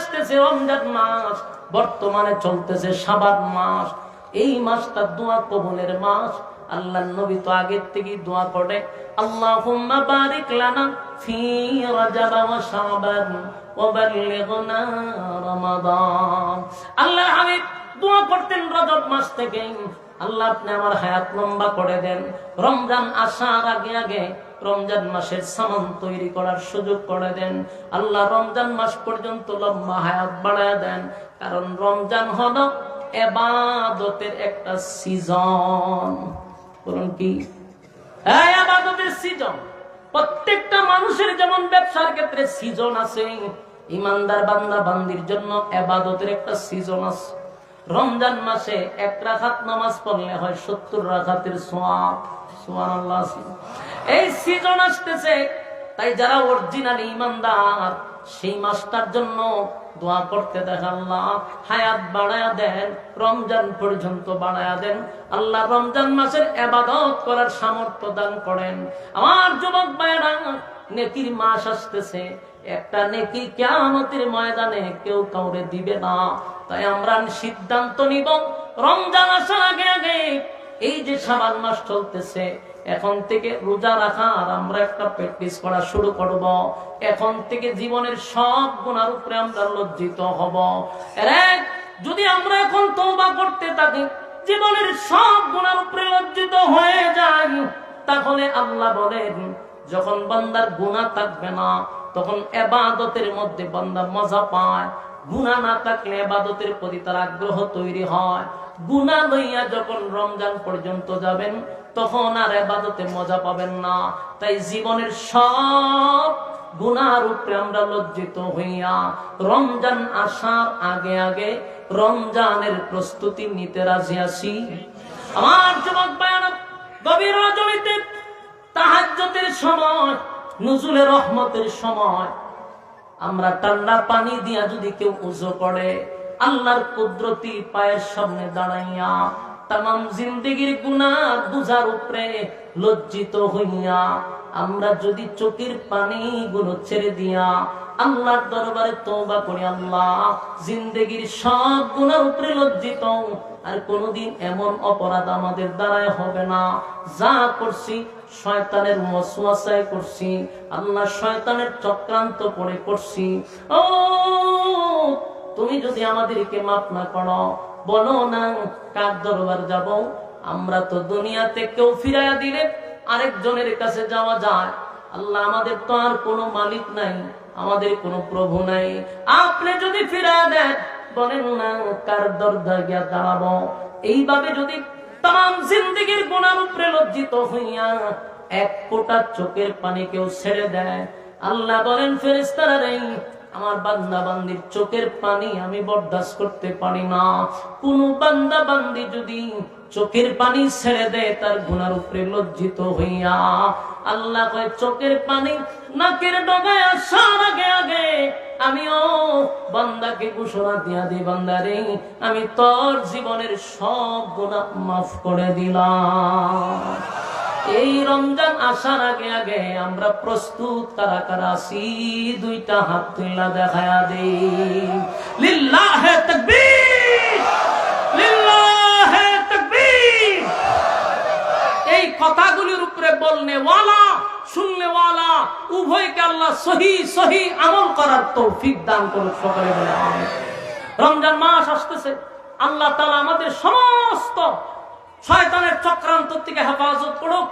আসতেছে রমজান মাস, বর্তমানে চলতেছে শাবান মাস। এই মাসটা দোয়া কবুলের মাস। আল্লাহর নবী তো আগের থেকেই দোয়া করে, আল্লাহুম্মা বারিক লানা ফি রাজাব ওয়া শাবান ওয়া বাল্লিগনা রমাদান। আল্লাহর হাবিব দোয়া করতেন রজব মাস থেকে, আল্লাহ আপনি আমার হায়াত লম্বা করে দেন। রমজান আসার আগে আগে রমজান মাসের সামান তৈরি করার সুযোগ করে দেন। আল্লাহ রমজান মাস পর্যন্ত লম্বা হায়াত বাড়ায় দেন। কারণ রমজান হলো ইবাদতের একটা সিজন। বলুন কি? হ্যাঁ, ইবাদতের সিজন। প্রত্যেকটা মানুষের যেমন ব্যবসার ক্ষেত্রে সিজন আছে, ইমানদার বান্দা বান্দির জন্য ইবাদতের একটা সিজন আছে। রমজান মাসে 1 রাকাত নামাজ পড়লে হয় 70 রাকাতের সওয়াব। সুবহানাল্লাহ। এই সিজন আসতেছে, তাই যারা অরিজিনাল ইমানদার সেই মাসটার জন্য দোয়া করতে দেন, আল্লাহ হায়াত বাড়ায়া দেন, রমজান পর্যন্ত বাড়ায়া দেন। আল্লাহ রমজান মাসের ইবাদত করার সামর্থ্য দান করেন। আমার যুবক ভাইরা, নেকির মাস আসতেছে। একটা নেকি কিয়ামতের ময়দানে কেউ কাউরে দিবে না। তাই আমরা সিদ্ধান্ত নিব, রমজান আসার আগে আগে এই যে শাবান মাস চলতেছে, এখন থেকে রোজা রাখার আমরা একটা প্র্যাকটিস করা শুরু করব। এখন থেকে জীবনের সব গুনার উপরে আমরা লজ্জিত হব। যদি আমরা এখন তওবা করতে থাকি, জীবনের সব গুনার উপরে লজ্জিত হয়ে যাই, তাহলে আল্লাহ বলেন যখন বান্দার গুনাহ থাকবে না, তখন ইবাদতের মধ্যে বান্দা মজা পায়। গুনাহ না থাকলে ইবাদতের প্রতি তার আগ্রহ তৈরি হয়। গুনাহ লইয়া যখন রমজান পর্যন্ত যাবেন, তখন আর ইবাদতে মজা পাবেন না। তাই জীবনের সব গুনার উপরে আমরা লজ্জিত হইয়া রমজান আসার আগে আগে রমজানের প্রস্তুতি নিতে রাজি আছি। আমার যুবক ভাইরা, গভীর রজনীতে তাহাজ্জুদের সময়, নুজুলে রহমতের সময় আমরা ঠান্ডা পানি দিয়া যদি কেউ ওযু করে, আল্লাহর কুদরতি পায়ের সামনে দাঁড়াইয়া তামাম জিন্দেগির গুনাহ বুঝার উপরে লজ্জিত হইয়া আমরা যদি চোখের পানি গুলো ছেড়ে দিয়া আল্লাহর দরবারে তওবা করি, আল্লাহ জিন্দেগির সব গুনার উপরে লজ্জিত, আর কোনদিন এমন অপরাধ আমাদের দ্বারাই হবে না। যা করছি শয়তানের ওয়াসওয়াসায় করছি, আল্লাহ শয়তানের চক্রান্ত করে করছি। ও তুমি যদি আমাদেরকে মাফ না করো, বলো না কার দরবার যাব? আমরা তো দুনিয়াতে কেউ ফিরাইয়া দিলে আরেকজনের কাছে যাওয়া যায়। আল্লাহ আমাদের তো আর কোনো মালিক নাই, আমাদের কোনো প্রভু নাই। আপনি যদি ফিরাইয়া দেন, বলেন না কার দরজা গিয়া দাঁড়াবো? এইভাবে যদি তাম জিন্দেগির গুনার উপরে লজ্জিত হইয়া এক ফোঁটা চোখের পানি কেউ ছেড়ে দেয়, আল্লাহ বলেন ফেরেশতারা রে, আমার বান্দা বান্দির চোখের পানি আমি বরদাস্ত করতে পারি না। কোন বান্দা বান্দি যদি চোখের পানি ছেড়ে দেয় তার গুনার উপরে লজ্জিত হইয়া, আল্লাহ কয় চোখের পানি নাকের ডগায় আসার আগে আগে আমিও বান্দাকে ঘোষণা দিয়া দিই, বান্দারে আমি তোর জীবনের সব গুনাহ মাফ করে দিলাম। এই রমজান আসার আগে আগে আমরা প্রস্তুত কারা কারা আছি? দুইটা হাত তুইলা দেখায়া দেই। লিল্লাহে তাকবীর, লিল্লাহে তাকবীর। এই কথাগুলির উপরে বলনে ওয়ালা শুননে ওয়ালা উভয়কে আল্লাহ সহি সহি আমল করার তৌফিক দান করুন। সকলে বলে আমিন। রমজান মাস আসতেছে, আল্লাহ তাআলা আমাদের সমস্ত শয়তানের চক্রান্ত থেকে হেফাজত করুক।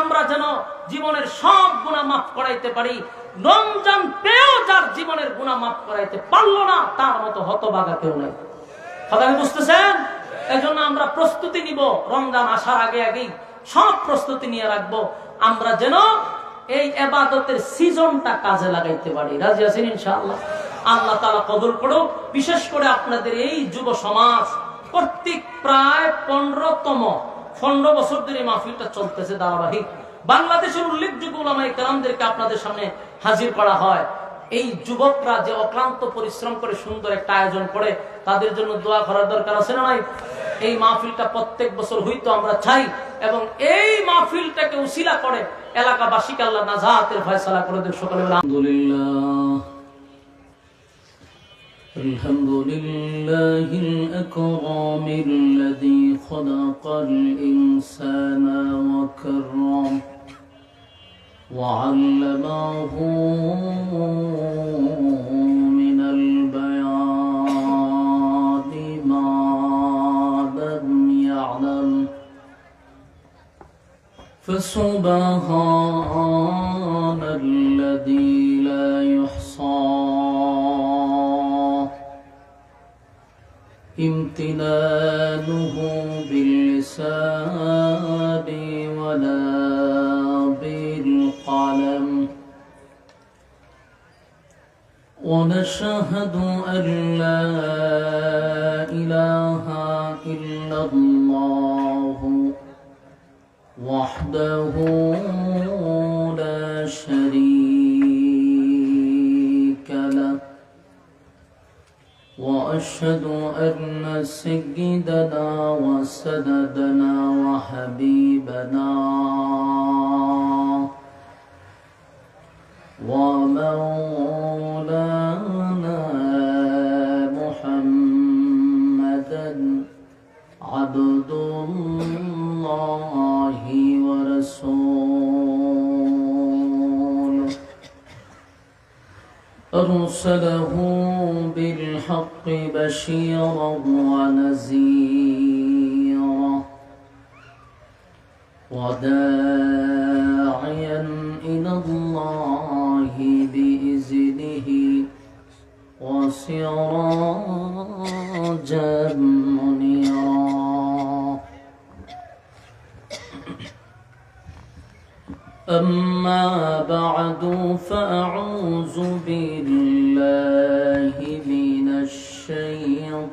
আমরা যেন জীবনের সব গুনাহ মাফ করাইতে পারি। রমজান পেয়েও যার জীবনের গুনাহ মাফ করাইতে পারলো না, তার মতো হতভাগা কেউ নাই। কথা বুঝতেছেন? এই জন্য আমরা প্রস্তুতি নিব, রমজান আসার আগে আগেই সব প্রস্তুতি নিয়ে রাখবো, আমরা যেন এই ইবাদতের সিজনটা কাজে লাগাইতে পারি। রাজি আছেন ইনশাআল্লাহ? আল্লাহ তাআলা কবুল করুক। বিশেষ করে আপনাদের এই যুব সমাজ কর্তৃক প্রায় 15 বছর ধরে মাহফিলটা চলতেছে ধারাবাহিক। বাংলাদেশের উল্লেখযোগ্য উলামায়ে কেরামদেরকে আপনাদের সামনে হাজির করা হয়। এই যুবকরা যে অক্লান্ত পরিশ্রম করে সুন্দর একটা আয়োজন করে, তাদের জন্য দোয়া করার দরকার আছে না নাই? এই মাহফিলটা প্রত্যেক বছর হইতো আমরা চাই, এবং এই মাহফিলটাকে উসিলা করে এলাকাবাসীকে আল্লাহ নাজাতের ফয়সালা করে দেন। সকলে আলহামদুলিল্লাহ। الحمد لله الأكرم الذي خلق الإنسان وكرم وعلمه من البيان ما لم يعلم فسبحان الذي لا يحصى امتنانه باللسان ولا بالقلم ونشهد أن لا إله إلا الله وحده لا شريك له وأشهد أن سيدنا وسندنا وحبيبنا ومولانا محمدا عبد الله ورسوله أرسله بالحق بشيرا ونذيرا وداعيا إلى الله بإذنه وسراجا منيرا أما بعد فأعوذ بالله من الشيطان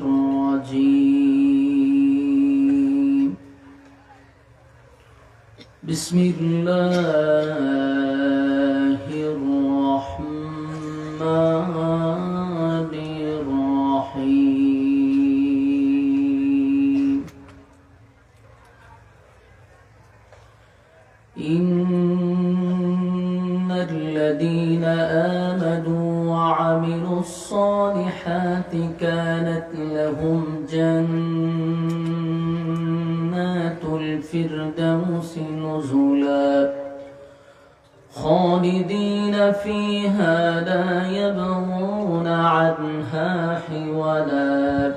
الرجيم بسم الله الرحمن الرحيم إن الذين آمنوا وعملوا الصالحات كانت لهم جنات الفردوس نزلا خالدين فيها لا يبغون عنها حولا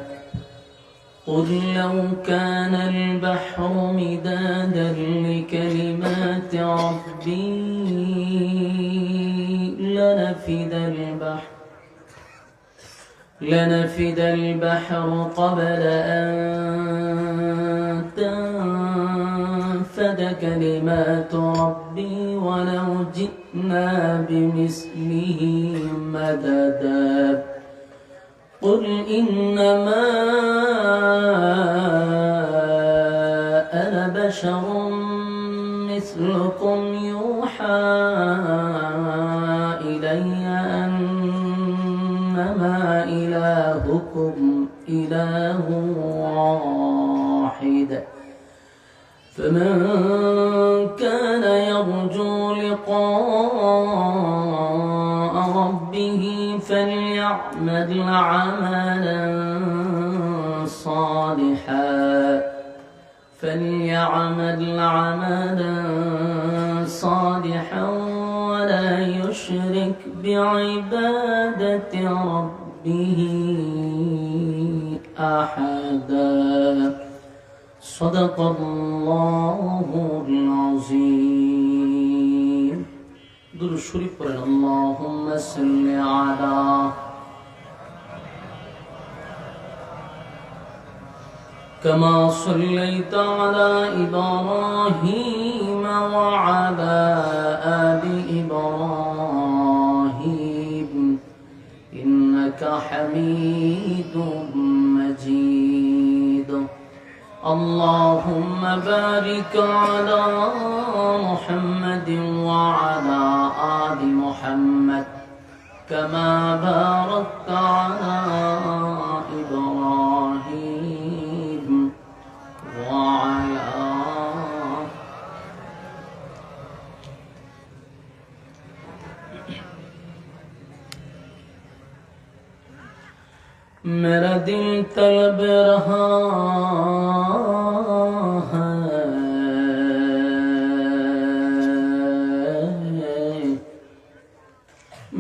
قل لو كان البحر مدادا لكلمات ربي لنفد البحر قبل أن تنفد كلمات ربي ولو جئنا بمثله مددا قل إنما أنا بشر مثلكم يوحى إلي أنما إلهكم إله واحد فمن كان يرجو لقاء ربه فليعمل عملا صالحا ولا يشرك بعبادة ربه أحدا صدق الله العظيم. درود شريف পড়েন اللهم صل على كما صليت على إبراهيم وعلى آل إبراهيم إنك حميد مجيد. اللهم بارك على محمد وعلى آل محمد كما باركت على إبراهيم وعلى मेरा दिल तलब रहा है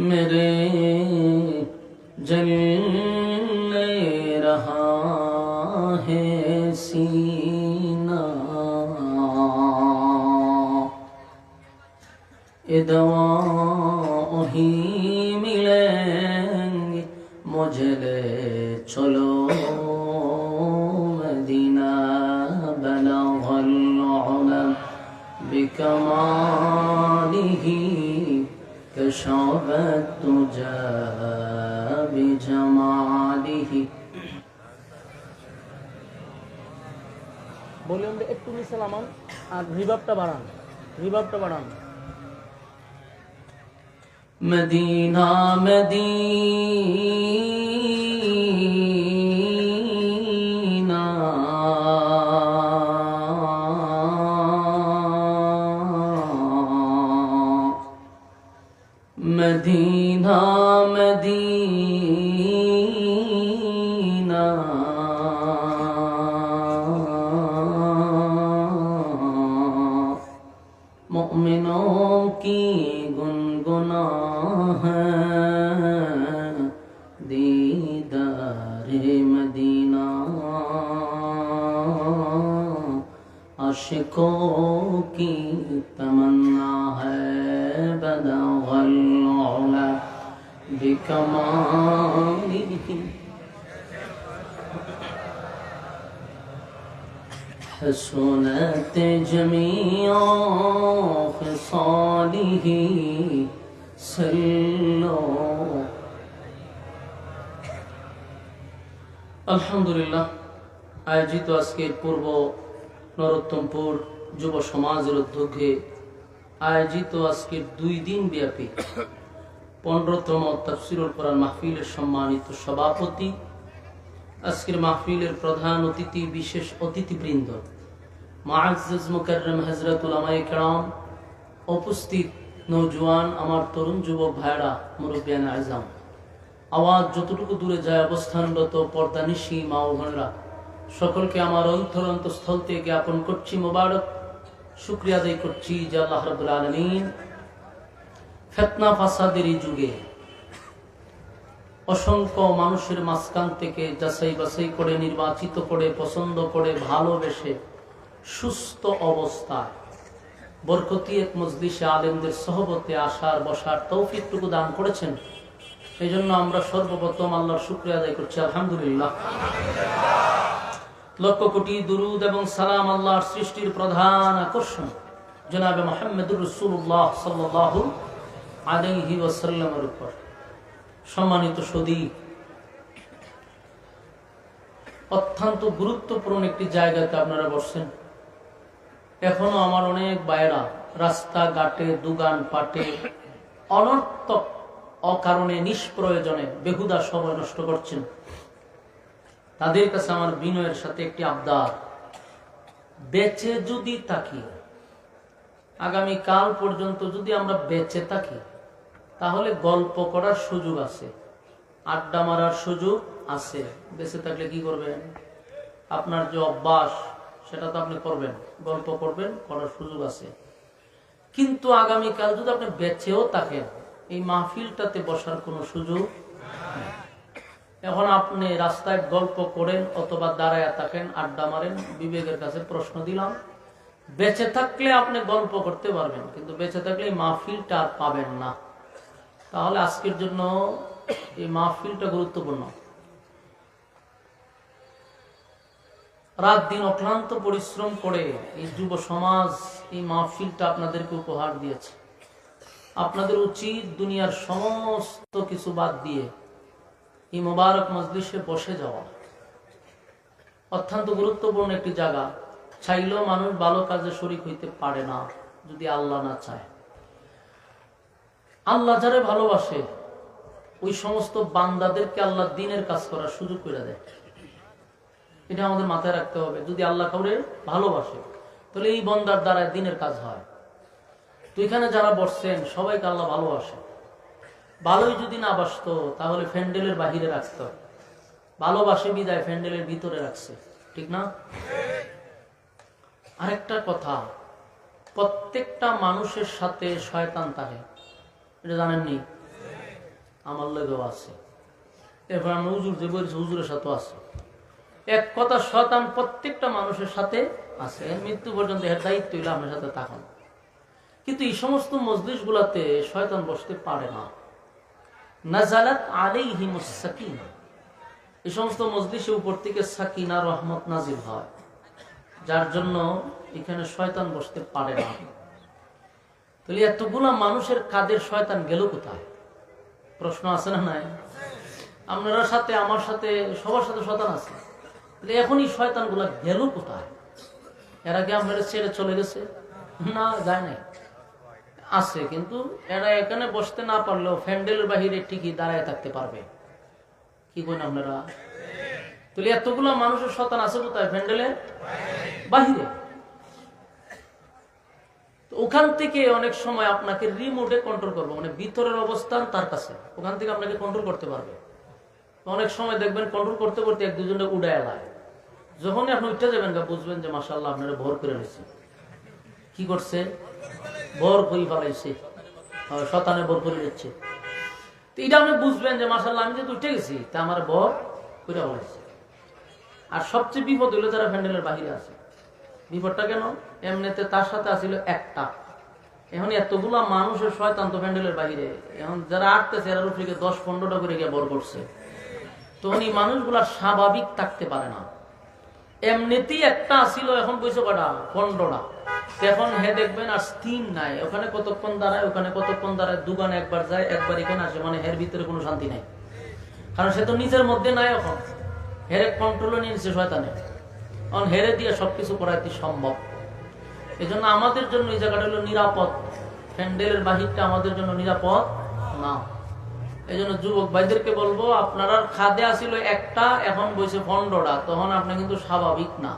मेरे जल रहा है सीना ये दवा ही मिलेंगे मुझे ले चलो मदीना बलगल उला बिकमालिही कशफत तुजा बिजमालिही। ভলিউমটা একটু নিচে নামান আর রিভার্বটা বাড়ান मदीना मदीना मदीना मदीना मोमिनों की गुनगुना है दीदारे मदीना आशिकों की तमन्ना है बलगल उला बिकमालिही हसनत जमीओ खिसालिही सल्लो। আলহামদুলিল্লাহ আয়োজিত আজকের পূর্ব নরোত্তমপুর যুব সমাজের উদ্যোগে আয়োজিত আজকের 2 দিন ব্যাপী 15তম তাফসীরুল কোরআন মাহফিলের সম্মানিত সভাপতি, আজকের মাহফিলের প্রধান অতিথি, বিশেষ অতিথিবৃন্দ, মুআজ্জাজ মুকাররম হযরত উলামায়ে কেরাম, উপস্থিত নওজোয়ান আমার তরুণ যুবক ভাইরা, মুরব্বিয়ান আযম, আওয়াজ যতটুকু দূরে যায় অবস্থানরত পর্দানিশী মা ও বোনেরা, সকলকে আমার অন্তরস্থল থেকে জ্ঞাপন করছি মোবারক, শুকরিয়া আদায় করছি যে আল্লাহ রাব্বুল আলামিন ফিতনা ফাসাদের এই যুগে অসংখ্য মানুষের মাঝখান থেকে যাচাই বাছাই করে, নির্বাচিত করে, পছন্দ করে, ভালোবেসে সুস্থ অবস্থায় বরকতি এক মজলিসে আলেমদের সহবতে আসার বসার তৌফিকটুকু দান করেছেন। এই জন্য আমরা সর্বপ্রথম আল্লাহর শুকরিয়া আদায় করছি, আলহামদুলিল্লাহ। লক্ষ কোটি দুরুদ এবং সালাম আল্লাহর সৃষ্টির প্রধান আকর্ষণ জনাবে মুহাম্মদুর রাসূলুল্লাহ সাল্লাল্লাহু আলাইহি ওয়াসাল্লামের উপর। সম্মানিত সদী, অত্যন্ত গুরুত্বপূর্ণ একটি জায়গাতে আপনারা বসছেন। এখনো আমার অনেক ভাইয়েরা রাস্তাঘাটে, দোকান পাটে অনর্থক অকারণে নিষ্প্রয়োজনে বেহুদা সময় নষ্ট করছেন। তাদের কাছে আমার বিনয়ের সাথে একটি আবদার, বেঁচে যদি থাকি, আগামী কাল পর্যন্ত যদি আমরা বেঁচে থাকি, তাহলে গল্প করার সুযোগ আছে, আড্ডা মারার সুযোগ আছে। বেঁচে থাকলে কি করবেন? আপনার যে অভ্যাস সেটা তো আপনি করবেন, গল্প করবেন, করার সুযোগ আছে। কিন্তু আগামীকাল যদি আপনি বেঁচেও থাকেন, এই মাহফিলটাতে বসার কোনো সুযোগ নেই। এখন আপনি রাস্তায় গল্প করেন অথবা দাঁড়ায় থাকেন, আড্ডা মারেন, বিবেকের কাছে প্রশ্ন দিলাম, বেঁচে থাকলে আপনি গল্প করতে পারবেন, কিন্তু বেঁচে থাকলে এই মাহফিলটা আর পাবেন না। তাহলে আজকের জন্য এই মাহফিলটা গুরুত্বপূর্ণ। রাত দিন অক্লান্ত পরিশ্রম করে এই যুব সমাজ এই মাহফিলটা আপনাদেরকে উপহার দিয়েছে। আপনাদের উচিত দুনিয়ার সমস্ত কিছু বাদ দিয়ে এই মোবারক মজলিসে বসে যাওয়া। অত্যন্ত গুরুত্বপূর্ণ একটি জায়গা। চাইলেও মানুষ ভালো কাজে শরীক হইতে পারে না যদি আল্লাহ না চায়। আল্লাহ যারে ভালোবাসে ওই সমস্ত বান্দাদেরকে আল্লাহ দ্বীনের কাজ করার সুযোগ করে দেয়। এটা আমাদের মাথায় রাখতে হবে। যদি আল্লাহ কাউরে ভালোবাসে তাহলে এই বান্দার দ্বারা দ্বীনের কাজ হয়। তো এখানে যারা বসছেন সবাইকে আল্লাহ ভালোবাসে। ভালোই যদি না বাসতো তাহলে ফ্যান্ডেলের বাহিরে রাখতো, ভালোবাসে বিদায় প্যান্ডেলের ভিতরে রাখছে, ঠিক না? আরেকটা কথা, প্রত্যেকটা মানুষের সাথে শয়তান থাকে, এটা জানেননি? আমার লোকেও আছে। এরপর আমরা হুজুর যে বলছি, হুজুরের সাথেও আছে। এক কথা, শয়তান প্রত্যেকটা মানুষের সাথে আছে, মৃত্যু পর্যন্ত এর দায়িত্ব হইলে আপনার সাথে থাকুন। কিন্তু এই সমস্ত মজলিস গুলাতে শয়তান বসতে পারে না। নাজালাত আলাইহিমুস সাকিনা, এই সমস্ত মজলিসে উপর থেকে সাকিনা রহমত নাজিল হয়, যার জন্য এখানে শয়তান বসতে পারে না। তাহলে এতগুলা মানুষের কাদের শয়তান গেল কোথায়? প্রশ্ন আছে না নাই? আপনারা সাথে, আমার সাথে, সবার সাথে শয়তান আছে। তাহলে এখন এই শয়তান গুলা গেল কোথায়? এরা কি আপনারা ছেড়ে চলে গেছে? না, যায় নাই, আছে। কিন্তু এরা এখানে বসতে না পারলেও প্যান্ডেলের বাহিরে ঠিকই দাঁড়ায় থাকতে পারবে। কি বলেন আপনারা? তাহলে এতগুলা মানুষের শয়তান আছে কোথায়? প্যান্ডেলের বাহিরে। ওখান থেকে অনেক সময় আপনাকে রিমোটে কন্ট্রোল করবো, মানে ভিতরের অবস্থান তার কাছে, ওখান থেকে আপনাকে কন্ট্রোল করতে পারবে। অনেক সময় দেখবেন কন্ট্রোল করতে করতে এক দুজনে উড়ায় এলায়, যখনই আপনি উঠে যাবেন বুঝবেন যে মাশাআল্লাহ আপনারা ভর করে নিচ্ছে। কি করছে? ভর করে ফেলাইছে, শয়তানে ভর করে দিচ্ছে। তো এটা আপনি বুঝবেন যে মাশাআল্লাহ আমি যেহেতু উঠে গেছি, তা আমার ভর করে ফেলাইছে। আর সবচেয়ে বিপদ হইলো যারা প্যান্ডেলের বাহিরে আছে। বিপদটা কেন? এমনিতে তার সাথে আসিল একটা, এখন এতগুলা মানুষের শয়তান তো প্যান্ডেলের বাহিরে, এখন যারা আটতেছে এরা উপরে 10-15টা করে গিয়ে বর করছে। তো এই মানুষগুলা স্বাভাবিক থাকতে পারে না। এমনিতেই একটা আসিল, এখন বইছে কটা? 15টা। এখন হে দেখবেন আর স্থির নাই, ওখানে কতক্ষণ দাঁড়ায়, ওখানে কতক্ষণ দাঁড়ায়, দোকানে একবার যায়, একবার এখানে আসে, মানে হের ভিতরে কোনো শান্তি নাই। কারণ সে তো নিজের মধ্যে নাই, এখন হেরে কন্ট্রোলে নিয়ে নিচ্ছে শয়তানে। কারণ হেরে দিয়ে সবকিছু করাইতে সম্ভব। এই জন্য আমাদের জন্য এই জায়গাটা হলো নিরাপদ, প্যান্ডেলের বাহিরটা আমাদের জন্য নিরাপদ না। এই জন্য যুবক ভাইদেরকে বলবো, আপনারা খাদে আসিল একটা, এখন বইছে 15টা, তখন আপনি কিন্তু স্বাভাবিক না।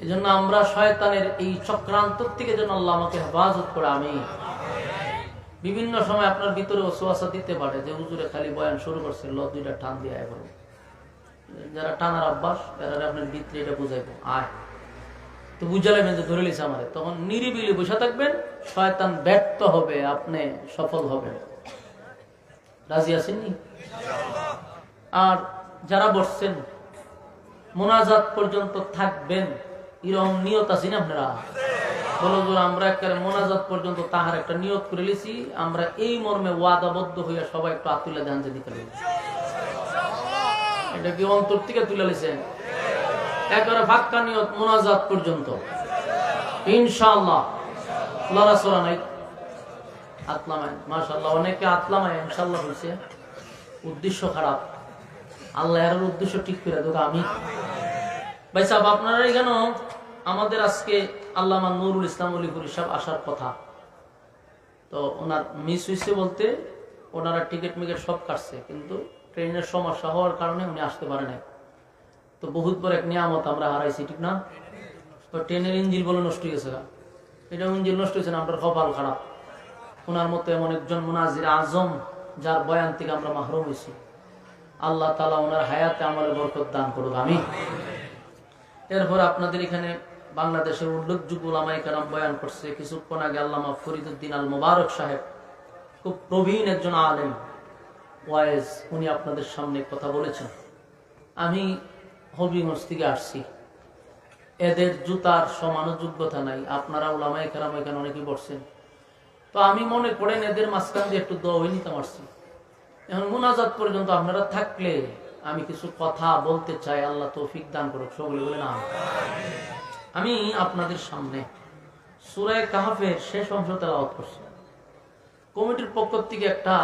এই জন্য আমরা শয়তানের এই চক্রান্ত থেকে যেন আল্লাহ আমাকে হেফাজত করে। আমি বিভিন্ন সময় আপনার ভিতরে ওয়াসওয়াসা দিতে পারে যে হুজুরে খালি বয়ান শুরু করছে, দুইটা টান দিয়ে আয় করো। যারা টানার অভ্যাস, এরা আপনার ভিতরে এটা বুঝাইবো, আয় তো বুঝালেন যে ধরে লিছে আমারে, তখন নিরিবিলি বসে থাকবেন, শয়তান ব্যর্থ হবে, আপনি সফল হবেন। রাজি আছেননি? আর যারা বসছেন মোনাজাত পর্যন্ত থাকবেন, এরকম নিয়ত আছেন আপনারা? বলো যে আমরা একটা মোনাজাত পর্যন্ত তাহার একটা নিয়ত করে লিছি, আমরা এই মর্মে ওয়াদাবদ্ধ হইয়া সবাই একটু আতুল্লা ধ্যান যে দিতে পারি। এটা কি অন্তর থেকে তুলে লিছেন? একবারে ফাক্কা নিয়ত মোনাজাত পর্যন্ত ইনশাআল্লাহ। লড়াচড়া নাই, আতলামায় মাশাআল্লাহ, অনেকে আতলামায় ইনশাআল্লাহ হয়েছে। উদ্দেশ্য খারাপ, আল্লাহ এর উদ্দেশ্য ঠিক করে দেবো। আমি ভাই সাহেব, আপনারা এখানে আমাদের আজকে আল্লামা নুরুল ইসলাম অলিপুরি সাহেব আসার কথা, তো ওনার মিস হয়েছে বলতে ওনারা টিকিট মিকেট সব কাটছে, কিন্তু ট্রেনের সমস্যা হওয়ার কারণে উনি আসতে পারে নাই। তো বহুত বড় এক নিয়ামত আমরা হারাইছি, ঠিক না? তো ট্রেনের ইঞ্জিন বলে নষ্ট হয়ে গেছে, এটা ইঞ্জিন নষ্ট হয়েছে না, আমরা কপাল খারাপ। ওনার মতো এমন একজন মুনাজির আজম, যার বয়ান থেকে আমরা মাহরুম হয়েছি, আল্লাহ তাআলা ওনার হায়াতে আমলে বরকত দান করুক। আমি এরপর আপনাদের এখানে বাংলাদেশের উল্লেখযোগ্য উলামায়ে কেরাম বয়ান করছে। কিছুক্ষণ আগে আল্লামা ফরিদউদ্দিন আল মুবারক সাহেব, খুব প্রবীণ একজন আলেম ওয়াইজ, উনি আপনাদের সামনে কথা বলেছেন। আমি হবিগঞ্জ থেকে আসছি, এদের জুতার সমান যোগ্যতা নাই। আপনারা উলামায়ে কেরাম এখানে অনেকেই বসছেন, তো আমি মনে করেন এদের মাঝখান দিয়ে একটু দোয়া নিতে পারছি। এখন মুনাজাত পর্যন্ত আপনারা থাকলে আমি কিছু কথা বলতে চাই, আল্লাহ তৌফিক দান করুক। সকলে বলে না। আমি আপনাদের সামনে সূরা কাহফের শেষ অংশ তেলাওয়াত করছি। কমিটির পক্ষ থেকে একটা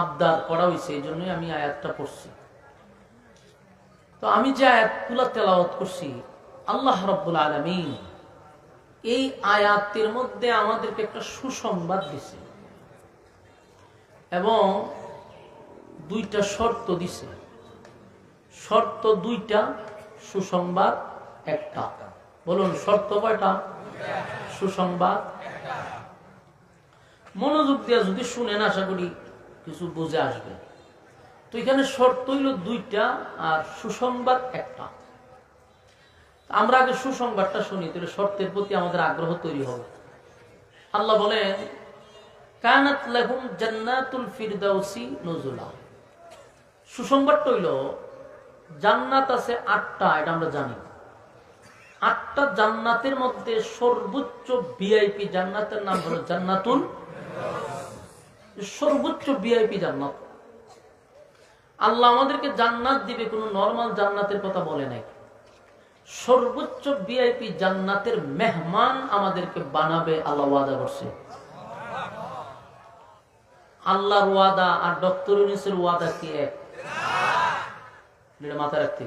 আবদার করা হয়েছে, এই জন্যই আমি আয়াতটা পড়ছি। তো আমি যে আয়াতগুলো তেলাওয়াত করছি, আল্লাহ রাব্বুল আলামিন এই আয়াতের মধ্যে আমাদেরকে একটা সুসংবাদ দিছে এবং দুইটা শর্ত দিছে। শর্ত দুইটা, সুসংবাদ একটা। বলুন শর্ত কয়টা? সুসংবাদ। মনোযোগ দিয়ে যদি শুনেন, আশা করি কিছু বুঝে আসবে। তো এখানে শর্ত হইল দুইটা আর সুসংবাদ একটা। আমরা আগে সুসংবাদটা শুনি, তাহলে শর্তের প্রতি আমাদের আগ্রহ তৈরি হবে। আল্লাহ বলেন কানাত লাহুম জান্নাতুল ফিরদাউসি নুজুলা। সুসংবাদটা হইল জান্নাত আছে 8টা, এটা আমরা জানি। 8টা জান্নাতের মধ্যে সর্বোচ্চ ভিআইপি জান্নাতের নাম হলো জান্নাতুল, সর্বোচ্চ ভিআইপি জান্নাত। আল্লাহ আমাদেরকে জান্নাত দিবে, কোনো নরমাল জান্নাতের কথা বলে নাই। সর্বোচ্চ ভিআইপি জান্নাতের মেহমান আমাদেরকে বানাবে, আল্লাহ ওয়াদা করছে। আল্লাহর ওয়াদা আর ডক্টর ইউনূসের ওয়াদা কি এক? মাথায় রাখতে।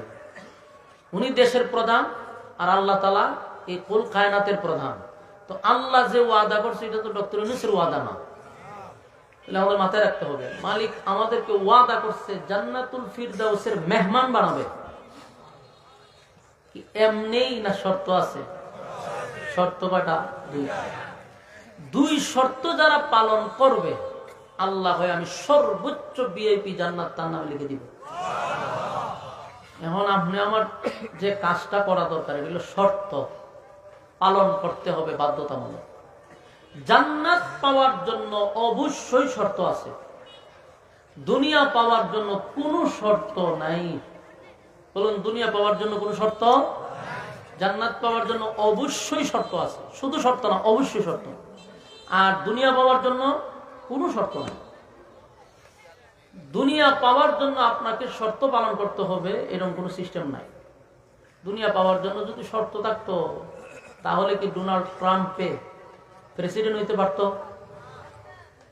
উনি দেশের প্রধান আর আল্লাহ তাআলা এই কুল কায়নাতের প্রধান। তো আল্লাহ যে ওয়াদা করছে এটা তো ডক্টর ইউনূসের ওয়াদা না, তাহলে আমাদের মাথায় রাখতে হবে মালিক আমাদেরকে ওয়াদা করছে জান্নাতুল ফিরদাউসের মেহমান বানাবে। এমনিই না শর্ত আছে? শর্ত কয়টা? দুই শর্ত যারা পালন করবে আল্লাহ হয় আমি সর্বোচ্চ ভিআইপি জান্নাত তার নামে লিখে দিব। এখন আপনি আমার যে কাজটা করা দরকার এগুলো শর্ত পালন করতে হবে বাধ্যতামূলক। জান্নাত পাওয়ার জন্য অবশ্যই শর্ত আছে, দুনিয়া পাওয়ার জন্য কোনো শর্ত নাই। বলুন দুনিয়া পাওয়ার জন্য কোনো শর্ত, জান্নাত পাওয়ার জন্য অবশ্যই শর্ত আছে। শুধু শর্ত না, অবশ্যই শর্ত। আর দুনিয়া পাওয়ার জন্য কোনো শর্ত নাই। দুনিয়া পাওয়ার জন্য আপনাকে শর্ত পালন করতে হবে এরকম কোনো সিস্টেম নাই। দুনিয়া পাওয়ার জন্য যদি শর্ত থাকতো তাহলে কি ডোনাল্ড ট্রাম্পে প্রেসিডেন্ট হইতে পারতো?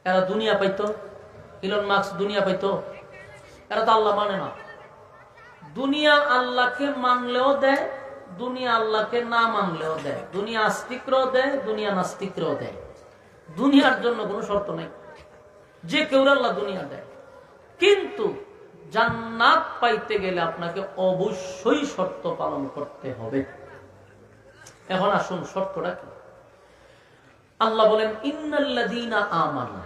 এরা দুনিয়া পাইতো? ইলন মাস্ক দুনিয়া পাইতো? এরা তো আল্লাহ মানে না। দুনিয়া আল্লাহকে মানলেও দেয়, দুনিয়া আল্লাহকে না মানলেও দেয়। দুনিয়া আস্তিকরাও দেয়, দুনিয়া নাস্তিকরাও দেয়। দুনিয়ার জন্য কোনো শর্ত নাই, যে কেউ আল্লাহ দুনিয়া দেয়। কিন্তু জান্নাত পাইতে গেলে আপনাকে অবশ্যই শর্ত পালন করতে হবে। এখন আসুন শর্তটা কি? আল্লাহ বলেন ইন্নাল্লাযীনা আমানু,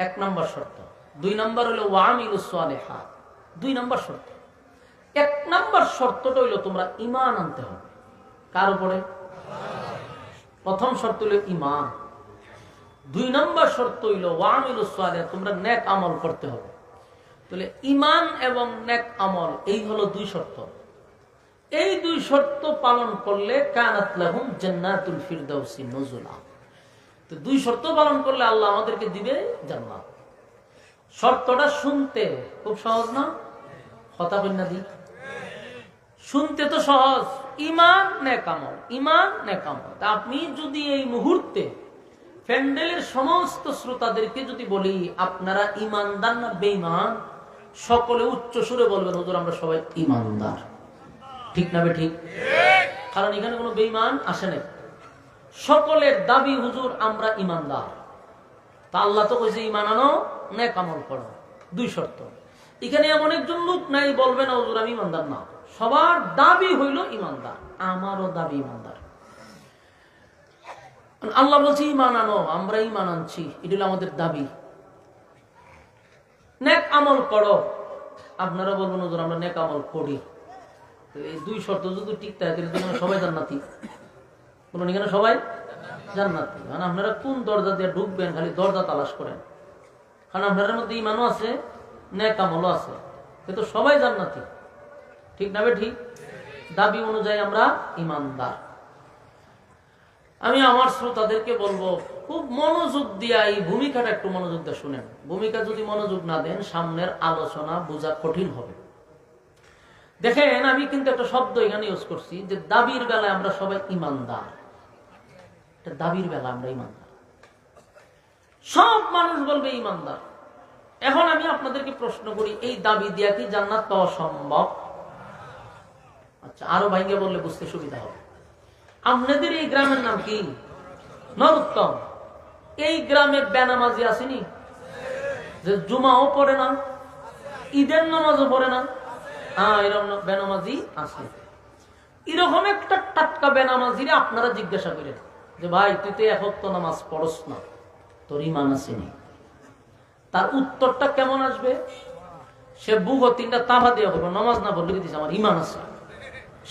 1 নম্বর শর্ত। 2 নম্বর হলো ওয়া আমিলুস সালিহাত, 2 নম্বর শর্ত। 1 নম্বর শর্তটা হইল তোমরা ঈমান আনতে হবে। কার উপরে? প্রথম শর্ত হইল ঈমান। 2 নম্বর শর্ত হইল ওয়া আমিলুস সালিহাত, তোমরা নেক আমল করতে হবে। তাহলে ঈমান এবং নেক আমল এই হলো 2 শর্ত। এই 2 শর্ত পালন করলে কানাত লাহুম জান্নাতুল ফিরদাউসি নুজুলা। তো 2 শর্ত পালন করলে আল্লাহ আমাদেরকে দিবে জান্নাত। শর্তটা শুনতে খুব সহজ না? কথা কই না দি? শুনতে তো সহজ, ঈমান নেক আমল, ঈমান নেক আমল। তা আপনি যদি এই মুহূর্তে প্যান্ডেলের সমস্ত শ্রোতাদেরকে যদি বলি আপনারা ঈমানদার না বেঈমান, সকলে উচ্চ সুরে বলবেন হুজুর আমরা সবাই ঈমানদার। ঠিক না ঠিক? কারণ এখানে কোনো বেঈমান আসে নাই। সকলের দাবি হুজুর আমরা ঈমানদার। তা আল্লাহ তো কইছে ঈমান আনো, নেক আমল করো, 2 শর্ত। এখানে এমন একজন লোক নাই বলবে না হুজুর আমি ঈমানদার না। সবার দাবি হইল ঈমানদার, আমারও দাবি ঈমানদার। আল্লাহ বলছে ঈমান আনো, আমরা ঈমান আনছি, এটা হলো আমাদের দাবি। নেক আমল করো, আপনারা বলবেন হুজুর আমরা নেক আমল করি। এই 2 শর্ত যদি ঠিক থাকে তাহলে সবাই জান্নাতি। কোন এখানে সবাই জান্নাতি। মানে আপনারা কোন দরজা দিয়ে ঢুকবেন খালি দরজা তালাশ করেন। কারণ আপনাদের মধ্যে ঈমানও আছে, নেক আমলও আছে, কিন্তু সবাই জান্নাতি। ঠিক না ঠিক? দাবি অনুযায়ী আমরা ঈমানদার। আমি আমার শ্রোতাদেরকে বলবো খুব মনোযোগ দিয়া এই ভূমিকাটা একটু মনোযোগ দিয়ে শুনেন। ভূমিকা যদি মনোযোগ না দেন সামনের আলোচনা বোঝা কঠিন হবে। দেখেন আমি কিন্তু একটা শব্দ এখানে ইউজ করছি যে দাবির বেলায় আমরা সবাই ঈমানদার। দাবির বেলা আমরা ঈমানদার, সব মানুষ বলবে ঈমানদার। এখন আমি আপনাদেরকে প্রশ্ন করি এই দাবি দিয়া কি জান্নাত পাওয়া সম্ভব? আচ্ছা আরো ভাইকে বললে বুঝতে সুবিধা হবে। আপনাদের এই গ্রামের নাম কি? নরোত্তম। এই গ্রামের বেনামাজি আসেনি যে জুমাও পড়ে না, ঈদের নামাজও পড়ে না? হ্যাঁ এরকম বেনামাজি আছে। এরকম একটা টাটকা বেনামাজিরে আপনারা জিজ্ঞাসা করেন যে ভাই তুই তো 1 ওয়াক্ত নামাজ পড়স না, তোর ঈমান আসেনি। তার উত্তরটা কেমন আসবে? সে বুক ও 3টা তাফা দিয়ে বলবে নামাজ না পড়লে দিচ্ছে আমার ইমান আছে।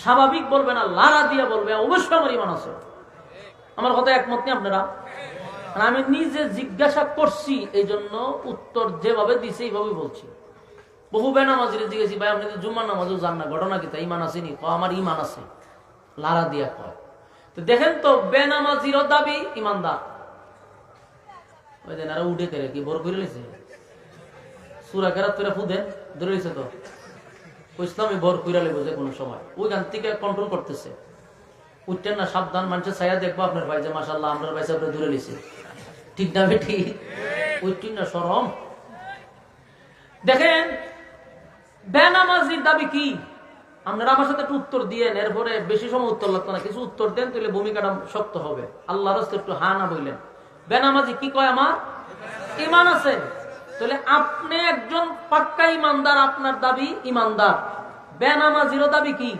স্বাভাবিক বলবে না, লারা দিয়ে বলবে অবশ্যই আমার ইমান আছে। আমার কথা একমত নেই আপনারা? আমি নিজে জিজ্ঞাসা করছি, এই জন্য উত্তর যেভাবে দিছে এইভাবে বলছি। বহু বেনামাজিরে জিজ্ঞেসি, ভাই আপনি তো জুম্মার নামাজও জান না, ঘটনা কি তা ইমান আসেনি? আমার ইমান আছে, লারা দিয়া কয়। তো দেখেন তো বেনামাজিরও দাবি ইমানদার। ওই দেন আর উঠে কেড়ে কি ভোর করে লিছে সুরা কেরাত করে ফুদেন ধরে লিছে তো ইসলামী ভোর কইরা লেবো যে কোনো সময় ওইখান থেকে কন্ট্রোল করতেছে। উঠতেন না, সাবধান, মানুষের ছায়া দেখবো আপনার ভাই যে মাশাআল্লাহ আমরা ভাই সাহেব ধরে লিছে, ঠিক না বেঠি? উঠতেন না শরম। দেখেন বেনামাজির দাবি কি, আপনারা আমার সাথে একটু উত্তর দিয়েন, এরপরে বেশি সময় উত্তর লাগতো না, কিছু উত্তর দেন তাহলে ভূমিকাটা শক্ত হবে। আল্লাহর রাস্তায় একটু হা না বললেন। বেনামাজি কি কয়? আমার ইমান আছে। তাহলে আপনি একজন পাক্কা ইমানদার, আপনার দাবি ইমানদার। বেনামাজিরও দাবি কি?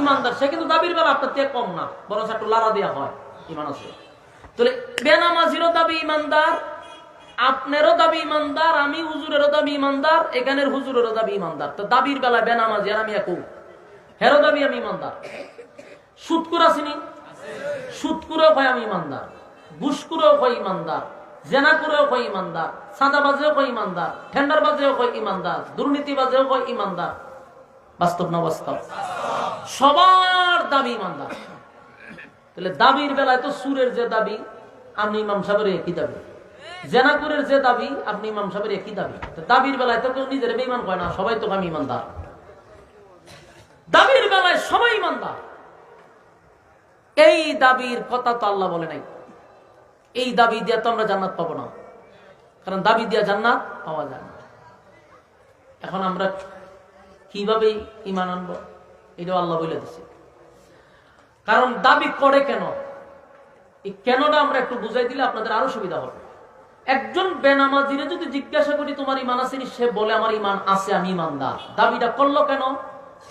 ইমানদার। সে কিন্তু দাবির বেলা আপনার থেকে কম না, বরং একটু লারা দেওয়া হয়, ইমান আছে। তাহলে বেনামাজিরও দাবি ইমানদার, আপনারও দাবি ইমানদার, আমি হুজুরেরও দাবি ইমানদার, এখানের হুজুরেরও দাবি ইমানদার। তো দাবির বেলায় বেনামাজি আর আমি একই, হেরো দাবি আমি ইমানদার। সুদকুর আসিনি, সুদকুরও হয় আমি ইমানদার, ঘুষকুরেও হয় ইমানদার, জেনাকুরেও হয় ইমানদার, সাদাবাজেও হয় ইমানদার, টেন্ডারবাজেও হয় ইমানদার, দুর্নীতিবাজেও হয় ইমানদার। বাস্তব না বাস্তব? সবার দাবি ইমানদার। তাহলে দাবির বেলায় তো সুরের যে দাবি আপনি ইমাম সাহেবের একই দাবি, জেনাকুরের যে দাবি আপনি ইমাম সাহেবের একই দাবি। দাবির বেলায় তো কেউ নিজের বেঈমান কয় না, সবাই তো আমি ইমানদার। দাবির বেলায় সবাই ইমানদার। এই দাবির কথা তো আল্লাহ বলে নাই। এই দাবি দিয়া তো আমরা জান্নাত পাবো না, কারণ দাবি দিয়া জান্নাত পাওয়া যায় না। এখন আমরা কিভাবে ঈমান আনবো এটাও আল্লাহ বলে দিচ্ছে। কারণ দাবি করে কেন, এই কেনটা আমরা একটু বুঝাই দিলে আপনাদের আরো সুবিধা হবে। একজন বেনামাজিরে যদি জিজ্ঞাসা করি তোমার ঈমান আছে, সে বলে আমার ঈমান আছে, আমি ঈমানদার। দাবিটা করলো কেন?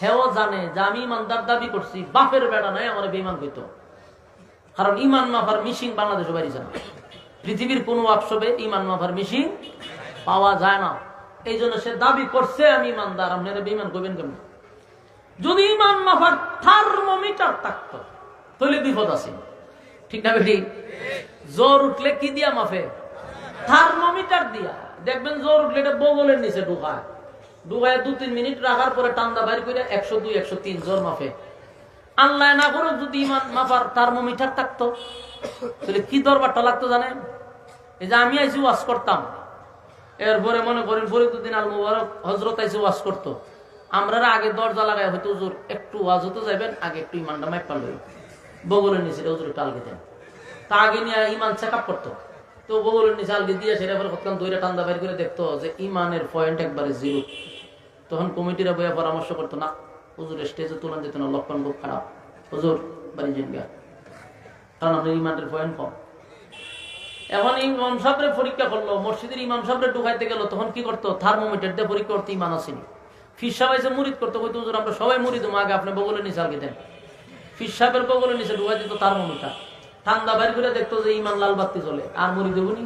হেও জানে যে আমি ঈমানদার দাবি করছি, বাপের বেড়া নাই আমার বেঈমান কইতো। কারণ ঈমান মাফার মিশিং বাংলাদেশে বাড়িছে না, পৃথিবীর কোন ওয়ার্কশপে ঈমান মাফার মিশিং পাওয়া যায় না। এই জন্য সে দাবি করছে আমি ঈমানদার। আপনারা বেঈমান কইবেন কেন? যদি ঈমান মাফার থার্মোমিটার থাকতো তাহলে বিপদ আছে, ঠিক না বেটি? জ্বর উঠলে কি দিয়া মাফে? থার্মোমিটার দিয়া। দেখবেন জ্বর উঠলে এটা বগলের নিচে ঢুকায়, ঢুকায় 2-3 মিনিট রাখার পরে টান্দা বাইর করে 102, 103 জ্বর মাফে। আল্লাহ না করে যদি ঈমান মাফার থার্মোমিটার থাকতো তাহলে কি দরবারটা লাগতো জানেন? এই যে আমি আইসি ওয়াজ করতাম, এরপরে মনে করেন ফরিদউদ্দিন আল মুবারক হযরত আইসি ওয়াজ করতো, আমরা আগে দরজা লাগাই হয়তো হুজুর একটু ওয়াজ হতে যাবেন, আগে একটু ঈমানটা মাইপা লই, বগলের নিচে হুজুর একটু আলগে দেন। তা আগে নিয়ে ঈমান চেকআপ করতো, তো বগলের নিচে আলগে দিয়ে সেটা এবার কতক্ষণ দইরা টান্দা বাইর করে দেখতো যে ঈমানের পয়েন্ট একবারে 0। তখন কমিটিরা বইয়া পরামর্শ করতো, না হুজুর স্টেজে তুলন যেত না, লক্ষণ খুব খারাপ, হুজুর বাড়ি যান গা, কারণ আপনার ঈমানের পয়েন্ট কম। এখন ইমাম সাহেবের পরীক্ষা করলো, মসজিদের ইমাম সাহেবের ঢুকাইতে গেল, তখন কি করতো? থার্মোমিটার দিয়ে পরীক্ষা করতে, ঈমান আসেনি। ফির সাহেব এসে মুরিদ করতো, কইতো হুজুর আমরা সবাই মুরিদ, আগে আপনি বগলের নিচে আলগে দেন। ফির সাহেবের বগলের নিচে ঢুকাই দিত থার্মোমিটার, ঠান্ডা বাইর করে দেখতো যে ঈমান লাল বাতি চলে, আর মুরিদ দেবনি।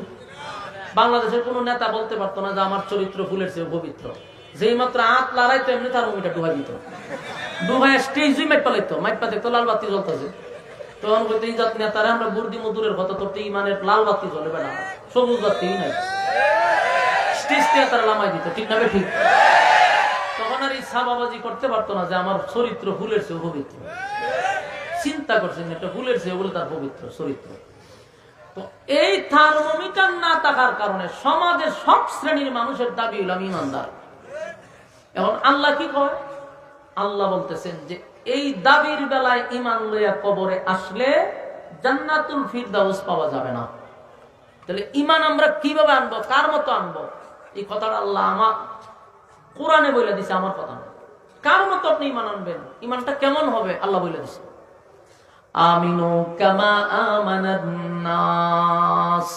বাংলাদেশের কোন নেতা বলতে পারতো না যে আমার চরিত্র ফুলের চেয়ে পবিত্র। যেই মাত্র হাত লড়াইতো এমনি থার্মোমিটার ঢুকাই দিত, ঢুকাই স্টেজই মাইপা লাগতো, মাইপা দেখতো লাল বাতি জ্বলতেছে। তখন বলতে এই জাত নেতারা আমরা বুর্দি মধুরের কথা, তোর ঈমানের লাল বাতি জ্বলবে না, সবুজ বাতি নাই, স্টেজ নেতারা লামাই দিত, ঠিক না ঠিক? তখন আর এই সাবাবাজি করতে পারতো না যে আমার চরিত্র ফুলের চেয়ে পবিত্র। চিন্তা করছেন একটা ফুলের চেয়ে বলে তার পবিত্র চরিত্র। তো এই থার্মোমিটার না থাকার কারণে সমাজের সব শ্রেণীর মানুষের দাবি হইল আমি ঈমানদার। এখন আল্লাহ কি কয়? আল্লাহ বলতেছেন যে এই দাবির বেলায় ঈমান লইয়া কবরে আসলে জান্নাতুল ফিরদাউস পাওয়া যাবে না। তাহলে ঈমান আমরা কিভাবে আনবো, কার মতো আনবো? এই কথাটা আল্লাহ আমার কোরআনে বলে দিছে, আমার কথা না। কার মতো আপনি ঈমান আনবেন, ঈমানটা কেমন হবে আল্লাহ বলে দিছে। আমিনু কামা আমানান নাস,